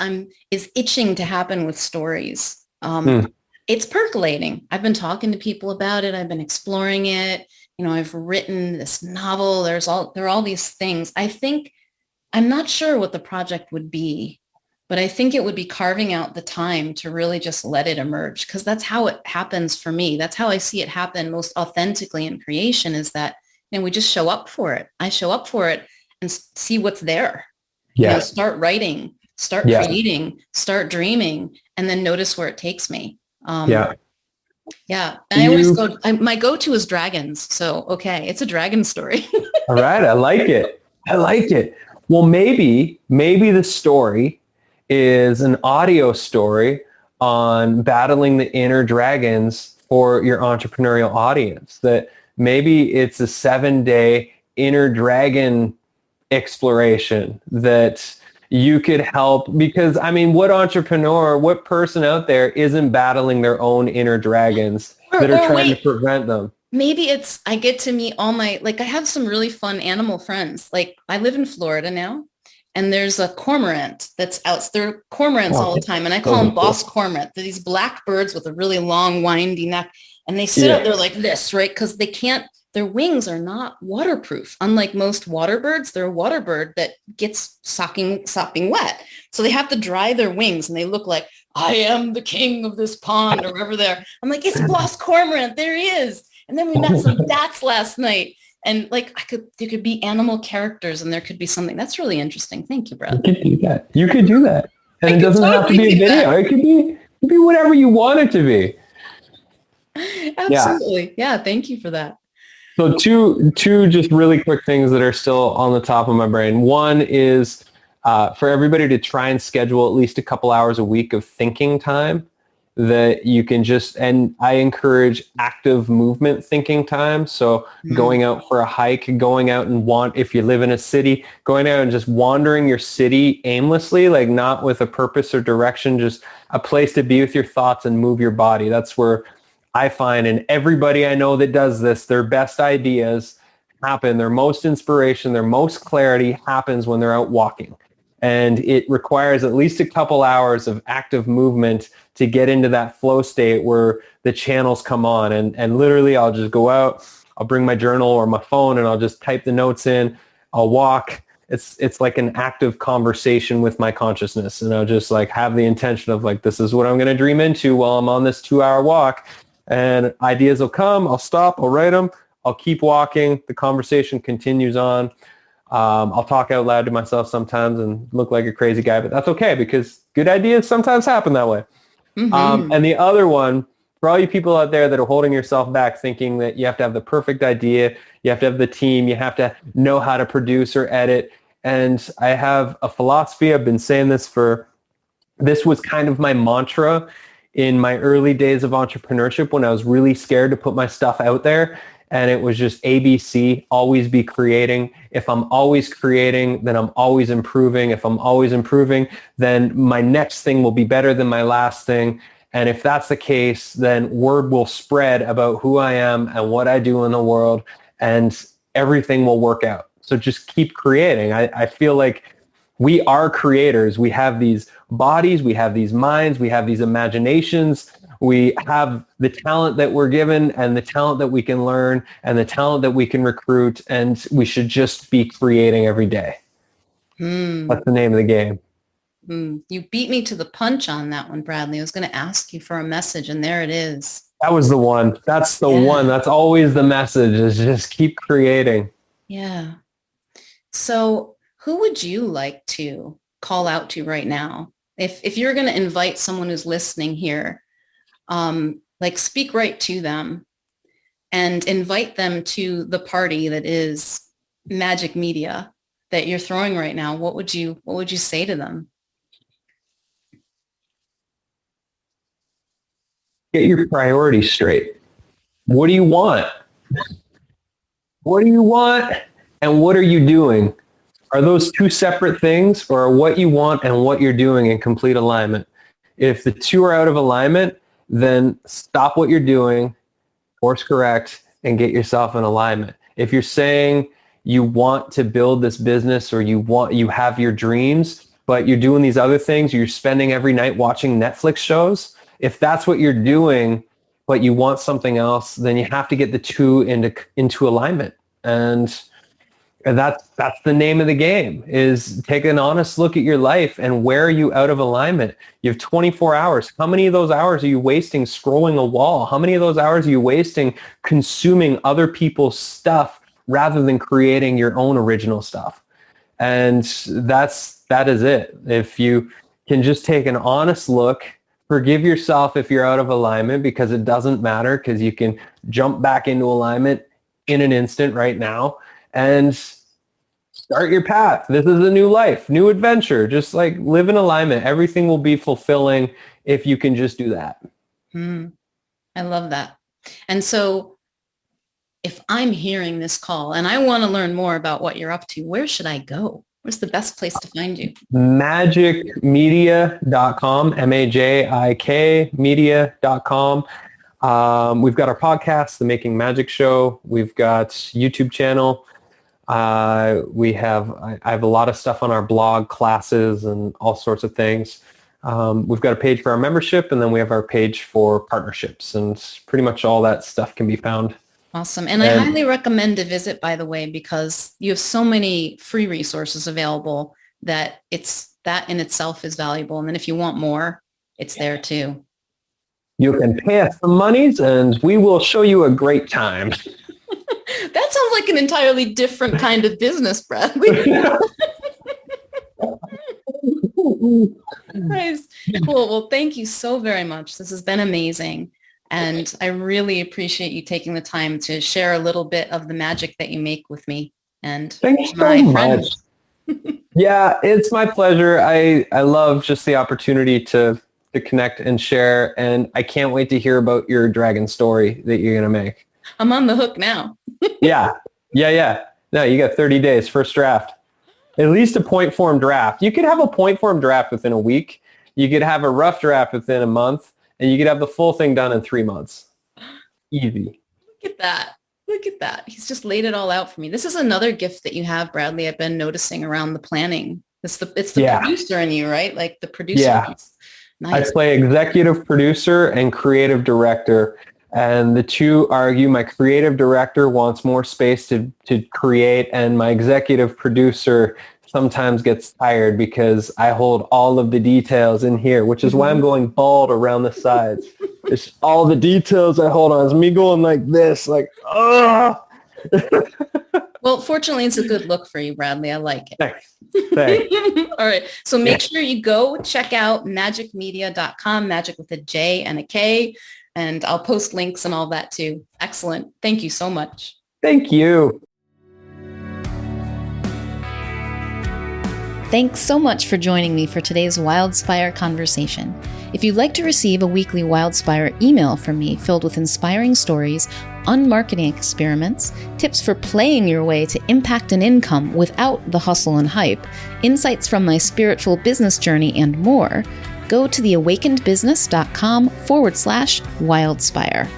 [SPEAKER 1] is itching to happen with stories.
[SPEAKER 2] Hmm.
[SPEAKER 1] It's percolating. I've been talking to people about it. I've been exploring it. I've written this novel. There are all these things. I'm not sure what the project would be, but I think it would be carving out the time to really just let it emerge, because that's how it happens for me. That's how I see it happen most authentically in creation, is that, we just show up for it. I show up for it and see what's there.
[SPEAKER 2] Yeah.
[SPEAKER 1] Start writing, start
[SPEAKER 2] Yeah.
[SPEAKER 1] creating, start dreaming, and then notice where it takes me.
[SPEAKER 2] Yeah.
[SPEAKER 1] Yeah.
[SPEAKER 2] Do
[SPEAKER 1] And I always
[SPEAKER 2] you,
[SPEAKER 1] my go-to is dragons. So, okay, it's a dragon story.
[SPEAKER 2] all right. I like it. I like it. Well, maybe the story is an audio story on battling the inner dragons for your entrepreneurial audience. That maybe it's a 7-day inner dragon exploration that you could help, because I mean, what entrepreneur, what person out there isn't battling their own inner dragons that are
[SPEAKER 1] Or
[SPEAKER 2] trying to
[SPEAKER 1] wait,
[SPEAKER 2] prevent them?
[SPEAKER 1] maybe I get to meet I have some really fun animal friends. Like, I live in Florida now, and there's a cormorant that's out. There are cormorants all
[SPEAKER 2] Oh,
[SPEAKER 1] the time, and I call
[SPEAKER 2] those
[SPEAKER 1] them
[SPEAKER 2] are
[SPEAKER 1] boss
[SPEAKER 2] cool.
[SPEAKER 1] cormorant. They're these black birds with a really long, windy neck, and they sit up
[SPEAKER 2] Yeah.
[SPEAKER 1] there like this, right? Because they can't, their wings are not waterproof. Unlike most water birds, they're a water bird that gets sopping wet. So they have to dry their wings, and they look like, I am the king of this pond, or wherever they're. I'm like, it's boss cormorant. There he is. And then we met some bats last night. And like, there could be animal characters, and there could be something that's really interesting. Thank you,
[SPEAKER 2] You
[SPEAKER 1] Bradley.
[SPEAKER 2] could do that. You could do that. And
[SPEAKER 1] I
[SPEAKER 2] it
[SPEAKER 1] could
[SPEAKER 2] doesn't have to
[SPEAKER 1] totally
[SPEAKER 2] be a
[SPEAKER 1] do
[SPEAKER 2] video.
[SPEAKER 1] that.
[SPEAKER 2] It could be whatever you want it to be. Yeah.
[SPEAKER 1] Absolutely. Yeah. Thank you for that.
[SPEAKER 2] So two just really quick things that are still on the top of my brain. One is for everybody to try and schedule at least a couple hours a week of thinking time that you can just, and I encourage active movement thinking time. So
[SPEAKER 1] Mm.
[SPEAKER 2] going out for a hike, going out and if you live in a city, going out and just wandering your city aimlessly, like not with a purpose or direction, just a place to be with your thoughts and move your body. That's where I find, and everybody I know that does this, their best ideas happen, their most inspiration, their most clarity happens when they're out walking. And it requires at least a couple hours of active movement to get into that flow state where the channels come on. And literally I'll just go out, I'll bring my journal or my phone and I'll just type the notes in, I'll walk. It's like an active conversation with my consciousness. And I'll just like have the intention of like, this is what I'm going to dream into while I'm on this 2-hour walk. And ideas will come, I'll stop, I'll write them, I'll keep walking. The conversation continues on. I'll talk out loud to myself sometimes and look like a crazy guy, but that's okay because good ideas sometimes happen that way.
[SPEAKER 1] Mm-hmm.
[SPEAKER 2] And the other one, for all you people out there that are holding yourself back thinking that you have to have the perfect idea, you have to have the team, you have to know how to produce or edit. And I have a philosophy, I've been saying this was kind of my mantra in my early days of entrepreneurship when I was really scared to put my stuff out there. And it was just ABC, always be creating. If I'm always creating, then I'm always improving. If I'm always improving, then my next thing will be better than my last thing. And if that's the case, then word will spread about who I am and what I do in the world, and everything will work out. So just keep creating. I feel like we are creators. We have these bodies, we have these minds, we have these imaginations, we have the talent that we're given and the talent that we can learn and the talent that we can recruit, and we should just be creating every day.
[SPEAKER 1] Mm.
[SPEAKER 2] That's the name of the game.
[SPEAKER 1] Mm. You beat me to the punch on that one, Bradley. I was going to ask you for a message, and there it is.
[SPEAKER 2] That was the one. That's the one.
[SPEAKER 1] Yeah.
[SPEAKER 2] That's always the message, is just keep creating.
[SPEAKER 1] Yeah. So, who would you like to call out to right now? If you're going to invite someone who's listening here, like speak right to them and invite them to the party that is Magic Media that you're throwing right now, what would you say to them?
[SPEAKER 2] Get your priorities straight. What do you want? What do you want? And what are you doing? Are those two separate things, or are what you want and what you're doing in complete alignment? If the two are out of alignment, then stop what you're doing, course correct, and get yourself in alignment. If you're saying you want to build this business or you have your dreams, but you're doing these other things, you're spending every night watching Netflix shows, if that's what you're doing, but you want something else, then you have to get the two into alignment. And that's the name of the game, is take an honest look at your life and where are you out of alignment. You have 24 hours. How many of those hours are you wasting scrolling a wall? How many of those hours are you wasting consuming other people's stuff rather than creating your own original stuff? And that is it. If you can just take an honest look, forgive yourself if you're out of alignment, because it doesn't matter, because you can jump back into alignment in an instant right now and start your path. This is a new life, new adventure. Just like live in alignment. Everything will be fulfilling if you can just do that.
[SPEAKER 1] I love that. And so if I'm hearing this call and I want to learn more about what you're up to, where should I go? Where's the best place to find you?
[SPEAKER 2] Magicmedia.com, MAJIK media.com. We've got our podcast, The Making Magic Show. We've got YouTube channel. I have a lot of stuff on our blog, classes, and all sorts of things. We've got a page for our membership, and then we have our page for partnerships, and pretty much all that stuff can be found.
[SPEAKER 1] Awesome. And I highly recommend a visit, by the way, because you have so many free resources available that that in itself is valuable. And then if you want more, it's there too.
[SPEAKER 2] You can pay us some monies and we will show you a great time.
[SPEAKER 1] That sounds like an entirely different kind of business, Bradley. Nice. Cool. Well, thank you so very much. This has been amazing. And I really appreciate you taking the time to share a little bit of the magic that you make with me and
[SPEAKER 2] Thanks
[SPEAKER 1] my
[SPEAKER 2] so
[SPEAKER 1] friends.
[SPEAKER 2] much. Yeah, it's my pleasure. I love just the opportunity to connect and share. And I can't wait to hear about your dragon story that you're going to make.
[SPEAKER 1] I'm on the hook now.
[SPEAKER 2] Yeah. No, you got 30 days, first draft. At least a point form draft. You could have a point form draft within a week. You could have a rough draft within a month. And you could have the full thing done in 3 months. Easy.
[SPEAKER 1] Look at that. Look at that. He's just laid it all out for me. This is another gift that you have, Bradley. I've been noticing around the planning. It's the producer in you, right? Like the producer.
[SPEAKER 2] Yeah.
[SPEAKER 1] Nice.
[SPEAKER 2] I play executive producer and creative director. And the two argue. My creative director wants more space to create, and my executive producer sometimes gets tired because I hold all of the details in here, which is why I'm going bald around the sides. It's all the details I hold on. It's me going like this, like, oh.
[SPEAKER 1] Well, fortunately, it's a good look for you, Bradley. I like it.
[SPEAKER 2] Thanks.
[SPEAKER 1] All right. So make sure you go check out magicmedia.com, magic with a J and a K, and I'll post links and all that too. Excellent. Thank you so much.
[SPEAKER 2] Thank you.
[SPEAKER 1] Thanks so much for joining me for today's Wildspire conversation. If you'd like to receive a weekly Wildspire email from me filled with inspiring stories, unmarketing experiments, tips for playing your way to impact and income without the hustle and hype, insights from my spiritual business journey, and more, go to theawakenedbusiness.com/wildspire.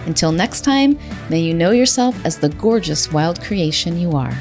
[SPEAKER 1] Until next time, may you know yourself as the gorgeous wild creation you are.